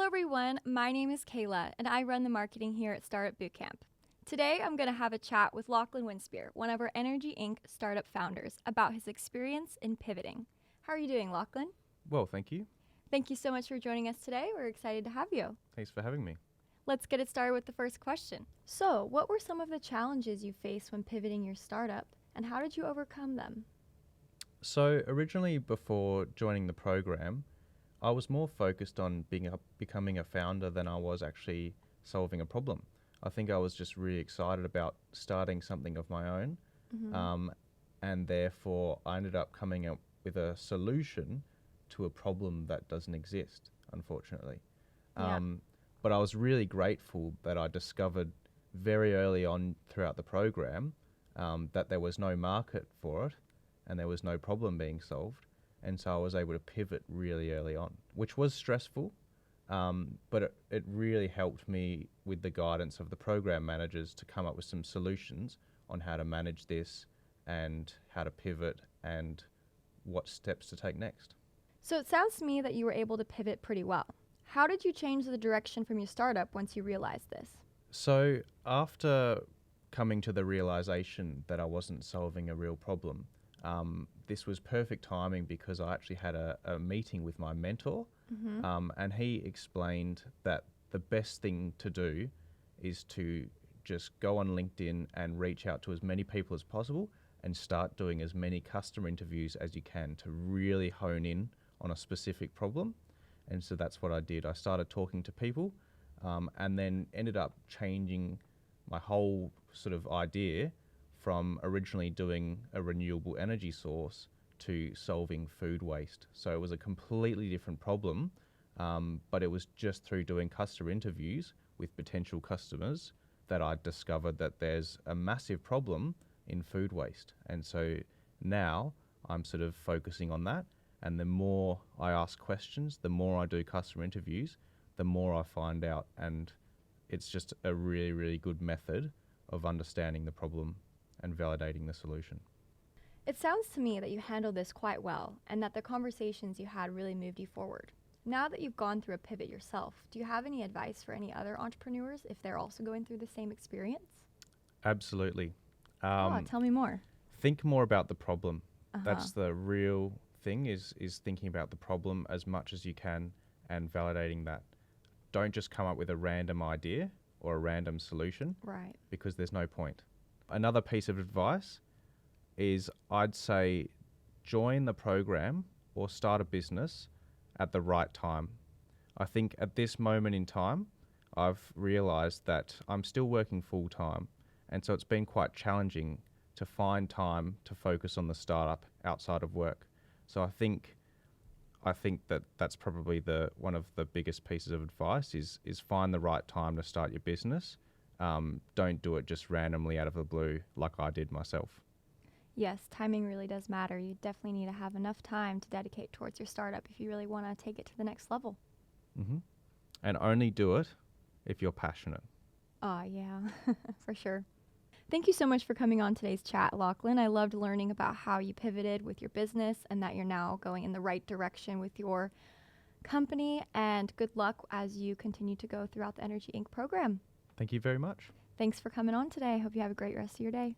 everyone, my name is Kayla and I run the marketing here at Startup Bootcamp. Today I'm going to have a chat with Lachlan Winspear, one of our EnergyInc startup founders, about his experience in pivoting. How are you doing, Lachlan? Well, thank you. Thank you so much for joining us today. We're excited to have you. Thanks for having me. Let's get it started with the first question. So, what were some of the challenges you faced when pivoting your startup and how did you overcome them? So originally, before joining the program, I was more focused on becoming a founder than I was actually solving a problem. I think I was just really excited about starting something of my own, and therefore I ended up coming up with a solution to a problem that doesn't exist, unfortunately. Yeah. But I was really grateful that I discovered very early on throughout the program that there was no market for it and there was no problem being solved. And so I was able to pivot really early on, which was stressful, but it really helped me with the guidance of the program managers to come up with some solutions on how to manage this and how to pivot and what steps to take next. So, it sounds to me that you were able to pivot pretty well. How did you change the direction from your startup once you realized this? So after coming to the realization that I wasn't solving a real problem, this was perfect timing because I actually had a meeting with my mentor, and he explained that the best thing to do is to just go on LinkedIn and reach out to as many people as possible and start doing as many customer interviews as you can to really hone in on a specific problem. And so that's what I did. I started talking to people and then ended up changing my whole sort of idea from originally doing a renewable energy source to solving food waste. So it was a completely different problem, but it was just through doing customer interviews with potential customers that I discovered that there's a massive problem in food waste. And so now I'm sort of focusing on that. And the more I ask questions, the more I do customer interviews, the more I find out. And it's just a really, really good method of understanding the problem and validating the solution. It sounds to me that you handled this quite well and that the conversations you had really moved you forward. Now that you've gone through a pivot yourself, do you have any advice for any other entrepreneurs if they're also going through the same experience? Absolutely. Tell me more. Think more about the problem. That's the real thing is thinking about the problem as much as you can and validating that. Don't just come up with a random idea or a random solution, Right. because there's no point. Another piece of advice is I'd say join the program or start a business at the right time. I think at this moment in time, I've realized that I'm still working full time. And so it's been quite challenging to find time to focus on the startup outside of work. So I think that that's probably one of the biggest pieces of advice is find the right time to start your business. Don't do it just randomly out of the blue like I did myself. Yes, timing really does matter. You definitely need to have enough time to dedicate towards your startup if you really want to take it to the next level. And only do it if you're passionate. Oh, yeah, for sure. Thank you so much for coming on today's chat, Lachlan. I loved learning about how you pivoted with your business and that you're now going in the right direction with your company. And good luck as you continue to go throughout the EnergyInc program. Thank you very much. Thanks for coming on today. I hope you have a great rest of your day.